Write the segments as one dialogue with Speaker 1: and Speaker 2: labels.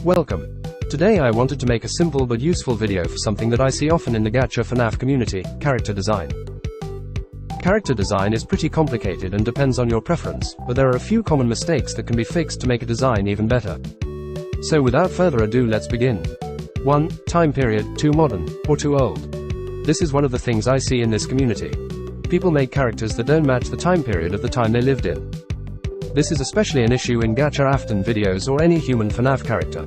Speaker 1: Welcome. Today I wanted to make a simple but useful video for something that I see often in the Gacha FNAF community, character design. Character design is pretty complicated and depends on your preference, but there are a few common mistakes that can be fixed to make a design even better. So without further ado, let's begin. 1. Time period, too modern, or too old. This is one of the things I see in this community. People make characters that don't match the time period of the time they lived in. This is especially an issue in Gacha Afton videos or any human FNAF character.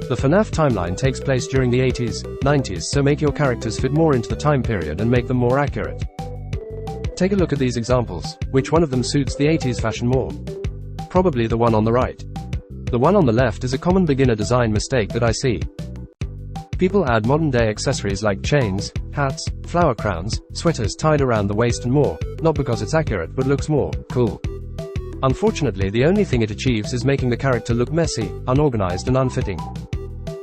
Speaker 1: The FNAF timeline takes place during the 80s, 90s, so make your characters fit more into the time period and make them more accurate. Take a look at these examples. Which one of them suits the 80s fashion more? Probably the one on the right. The one on the left is a common beginner design mistake that I see. People add modern day accessories like chains, hats, flower crowns, sweaters tied around the waist and more, not because it's accurate but looks more cool. Unfortunately, the only thing it achieves is making the character look messy, unorganized and unfitting.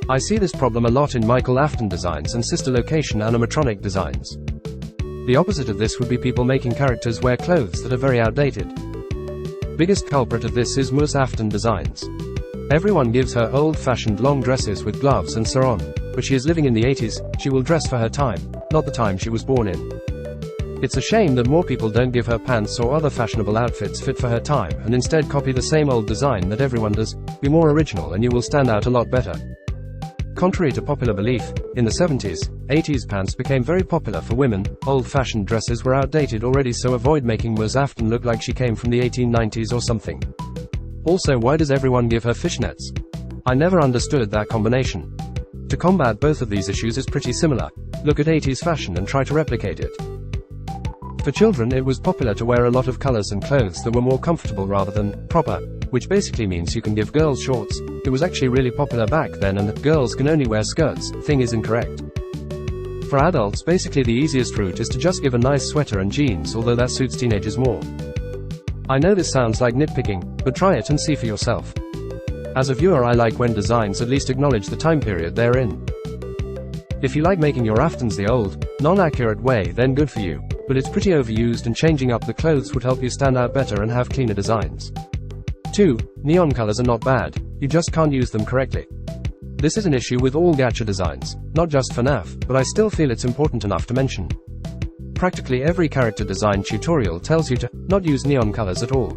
Speaker 1: I see this problem a lot in Michael Afton designs and sister location animatronic designs. The opposite of this would be people making characters wear clothes that are very outdated. Biggest culprit of this is Ms. Afton designs. Everyone gives her old-fashioned long dresses with gloves and so on, but she is living in the 80s, she will dress for her time, not the time she was born in. It's a shame that more people don't give her pants or other fashionable outfits fit for her time and instead copy the same old design that everyone does. Be more original and you will stand out a lot better. Contrary to popular belief, in the 70s, 80s pants became very popular for women. Old-fashioned dresses were outdated already, so avoid making Ms. Afton look like she came from the 1890s or something. Also, why does everyone give her fishnets? I never understood that combination. To combat both of these issues is pretty similar. Look at 80s fashion and try to replicate it. For children, it was popular to wear a lot of colors and clothes that were more comfortable rather than proper, which basically means you can give girls shorts. It was actually really popular back then, and girls can only wear skirts. Thing is incorrect. For adults, basically the easiest route is to just give a nice sweater and jeans, although that suits teenagers more. I know this sounds like nitpicking, but try it and see for yourself. As a viewer, I like when designs at least acknowledge the time period they're in. If you like making your Aftons the old, non-accurate way, then good for you. But it's pretty overused, and changing up the clothes would help you stand out better and have cleaner designs. 2. Neon colors are not bad, you just can't use them correctly. This is an issue with all gacha designs, not just FNAF, but I still feel it's important enough to mention. Practically every character design tutorial tells you to not use neon colors at all.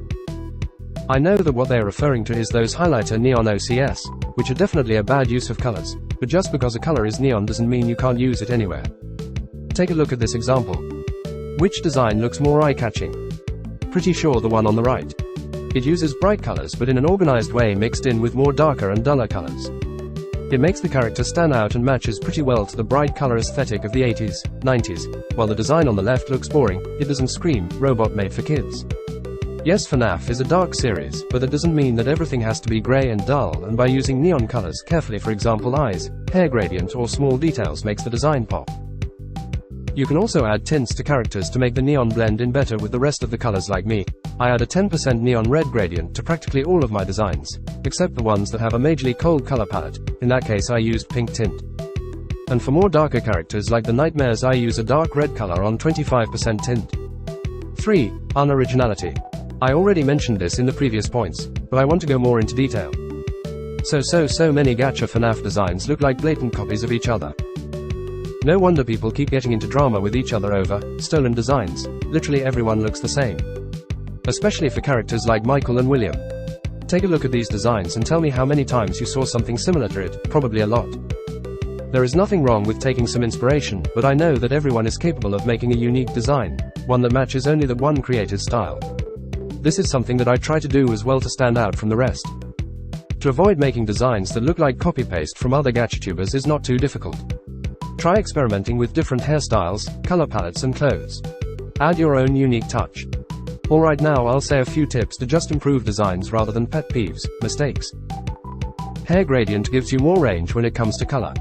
Speaker 1: I know that what they are referring to is those highlighter neon OCS, which are definitely a bad use of colors, but just because a color is neon doesn't mean you can't use it anywhere. Take a look at this example. Which design looks more eye-catching? Pretty sure the one on the right. It uses bright colors but in an organized way mixed in with more darker and duller colors. It makes the character stand out and matches pretty well to the bright color aesthetic of the 80s, 90s, while the design on the left looks boring. It doesn't scream, robot made for kids. Yes, FNAF is a dark series, but that doesn't mean that everything has to be gray and dull, and by using neon colors carefully, for example eyes, hair gradient or small details, makes the design pop. You can also add tints to characters to make the neon blend in better with the rest of the colors. Like me, I add a 10% neon red gradient to practically all of my designs, except the ones that have a majorly cold color palette. In that case I used pink tint. And for more darker characters like the nightmares, I use a dark red color on 25% tint. 3. Unoriginality. I already mentioned this in the previous points, but I want to go more into detail. So many Gacha FNAF designs look like blatant copies of each other. No wonder people keep getting into drama with each other over stolen designs. Literally everyone looks the same. Especially for characters like Michael and William. Take a look at these designs and tell me how many times you saw something similar to it. Probably a lot. There is nothing wrong with taking some inspiration, but I know that everyone is capable of making a unique design, one that matches only that one creator's style. This is something that I try to do as well to stand out from the rest. To avoid making designs that look like copy-paste from other GachaTubers is not too difficult. Try experimenting with different hairstyles, color palettes and clothes. Add your own unique touch. Alright, now I'll say a few tips to just improve designs rather than pet peeves, mistakes. Hair gradient gives you more range when it comes to color.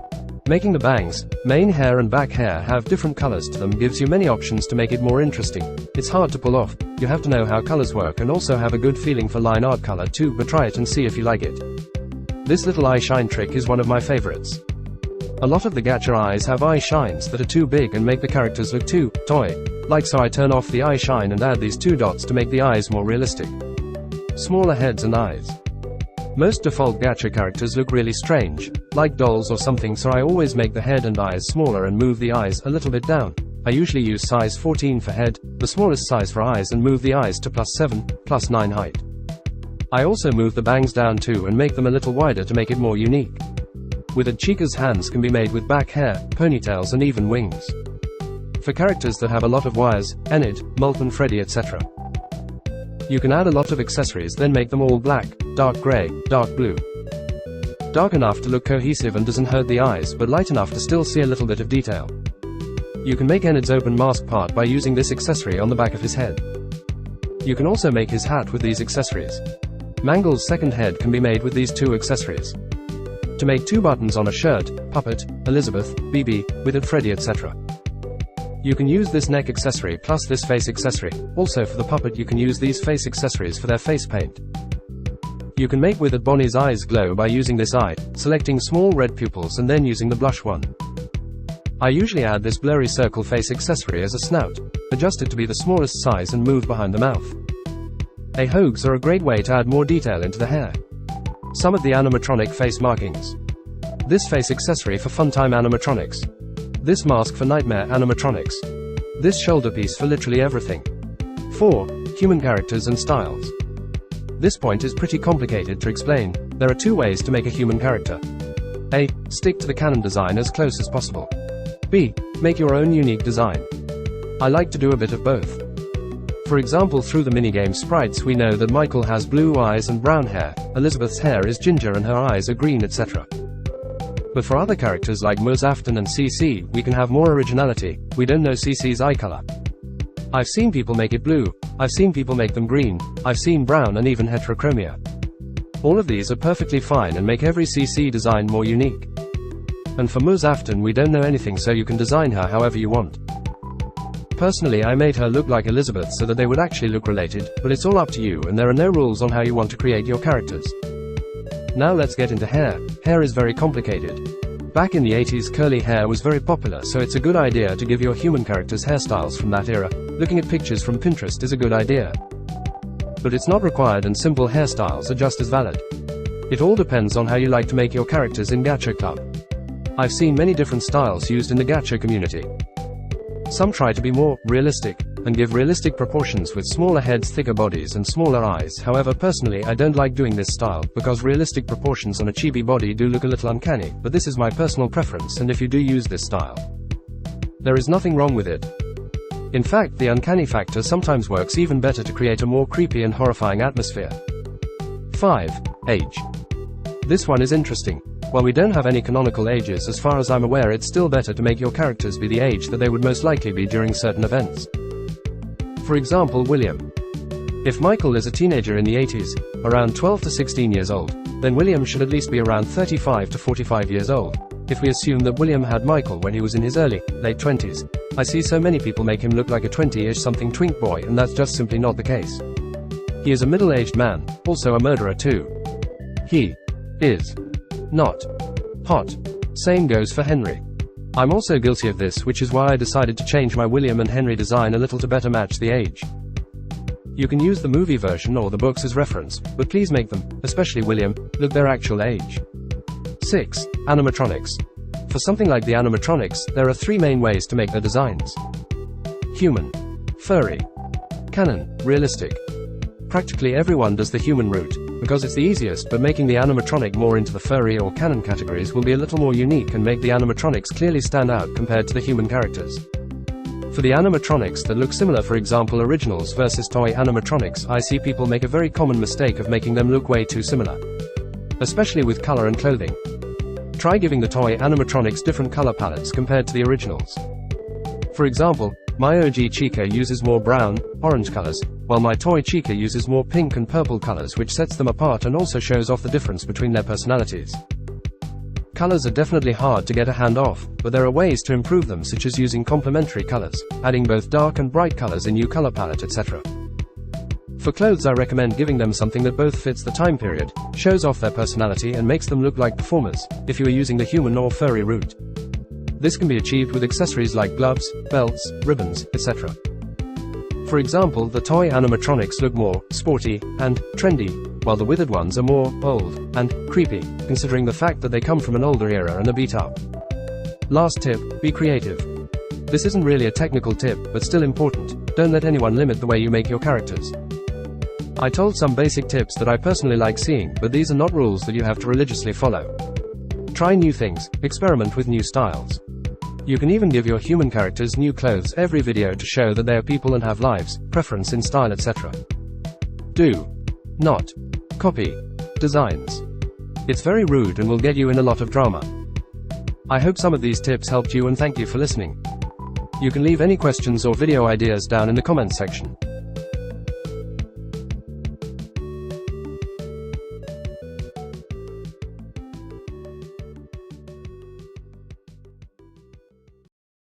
Speaker 1: Making the bangs, mane hair and back hair have different colors to them gives you many options to make it more interesting. It's hard to pull off, you have to know how colors work and also have a good feeling for line art color too, but try it and see if you like it. This little eye shine trick is one of my favorites. A lot of the gacha eyes have eye shines that are too big and make the characters look too toy-like, so I turn off the eye shine and add these two dots to make the eyes more realistic. Smaller heads and eyes. Most default gacha characters look really strange, like dolls or something, so I always make the head and eyes smaller and move the eyes a little bit down. I usually use size 14 for head, the smallest size for eyes, and move the eyes to +7, +9 height. I also move the bangs down too and make them a little wider to make it more unique. With it, Chica's hands can be made with back hair, ponytails and even wings. For characters that have a lot of wires, Enid, Molten Freddy, etc. You can add a lot of accessories, then make them all black, dark grey, dark blue. Dark enough to look cohesive and doesn't hurt the eyes, but light enough to still see a little bit of detail. You can make Enid's open mask part by using this accessory on the back of his head. You can also make his hat with these accessories. Mangle's second head can be made with these two accessories. To make two buttons on a shirt, Puppet, Elizabeth, BB, with it, Freddy, etc. You can use this neck accessory plus this face accessory. Also for the puppet you can use these face accessories for their face paint. You can make with it Bonnie's eyes glow by using this eye, selecting small red pupils and then using the blush one. I usually add this blurry circle face accessory as a snout, adjust it to be the smallest size and move behind the mouth. Hogs are a great way to add more detail into the hair. Some of the animatronic face markings. This face accessory for Funtime Animatronics. This mask for Nightmare Animatronics. This shoulder piece for literally everything. 4. Human characters and styles. This point is pretty complicated to explain. There are two ways to make a human character. A. Stick to the canon design as close as possible. B. Make your own unique design. I like to do a bit of both. For example, through the minigame sprites we know that Michael has blue eyes and brown hair, Elizabeth's hair is ginger and her eyes are green, etc. But for other characters like Ms. Afton and CC, we can have more originality. We don't know CC's eye color. I've seen people make it blue, I've seen people make them green, I've seen brown and even heterochromia. All of these are perfectly fine and make every CC design more unique. And for Ms. Afton we don't know anything, so you can design her however you want. Personally, I made her look like Elizabeth so that they would actually look related, but it's all up to you and there are no rules on how you want to create your characters. Now let's get into hair. Hair is very complicated. Back in the 80s, curly hair was very popular, so it's a good idea to give your human characters hairstyles from that era. Looking at pictures from Pinterest is a good idea. But it's not required, and simple hairstyles are just as valid. It all depends on how you like to make your characters in Gacha Club. I've seen many different styles used in the Gacha community. Some try to be more realistic and give realistic proportions with smaller heads, thicker bodies and smaller eyes. However, personally I don't like doing this style, because realistic proportions on a chibi body do look a little uncanny, but this is my personal preference, and if you do use this style, there is nothing wrong with it. In fact, the uncanny factor sometimes works even better to create a more creepy and horrifying atmosphere. 5. Age. This one is interesting. While we don't have any canonical ages as far as I'm aware, it's still better to make your characters be the age that they would most likely be during certain events. For example, William. If Michael is a teenager in the 80s, around 12 to 16 years old, then William should at least be around 35 to 45 years old. If we assume that William had Michael when he was in his late 20s, I see so many people make him look like a 20-ish something twink boy, and that's just simply not the case. He is a middle-aged man, also a murderer too. He is not hot. Same goes for Henry. I'm also guilty of this, which is why I decided to change my William and Henry design a little to better match the age. You can use the movie version or the books as reference, but please make them, especially William, look their actual age. 6. Animatronics. For something like the animatronics, there are three main ways to make their designs. Human, furry, canon, realistic. Practically everyone does the human route, because it's the easiest, but making the animatronic more into the furry or canon categories will be a little more unique and make the animatronics clearly stand out compared to the human characters. For the animatronics that look similar, for example originals versus toy animatronics, I see people make a very common mistake of making them look way too similar. Especially with color and clothing. Try giving the toy animatronics different color palettes compared to the originals. For example, my OG Chica uses more brown, orange colors, while my toy Chica uses more pink and purple colors, which sets them apart and also shows off the difference between their personalities. Colors are definitely hard to get a hand off, but there are ways to improve them, such as using complementary colors, adding both dark and bright colors in new color palette, etc. For clothes, I recommend giving them something that both fits the time period, shows off their personality and makes them look like performers, if you are using the human or furry route. This can be achieved with accessories like gloves, belts, ribbons, etc. For example, the toy animatronics look more sporty and trendy, while the withered ones are more old and creepy, considering the fact that they come from an older era and are beat up. Last tip, be creative. This isn't really a technical tip, but still important. Don't let anyone limit the way you make your characters. I told some basic tips that I personally like seeing, but these are not rules that you have to religiously follow. Try new things, experiment with new styles. You can even give your human characters new clothes every video to show that they are people and have lives, preference in style, etc. Do not copy designs. It's very rude and will get you in a lot of drama. I hope some of these tips helped you, and thank you for listening. You can leave any questions or video ideas down in the comments section.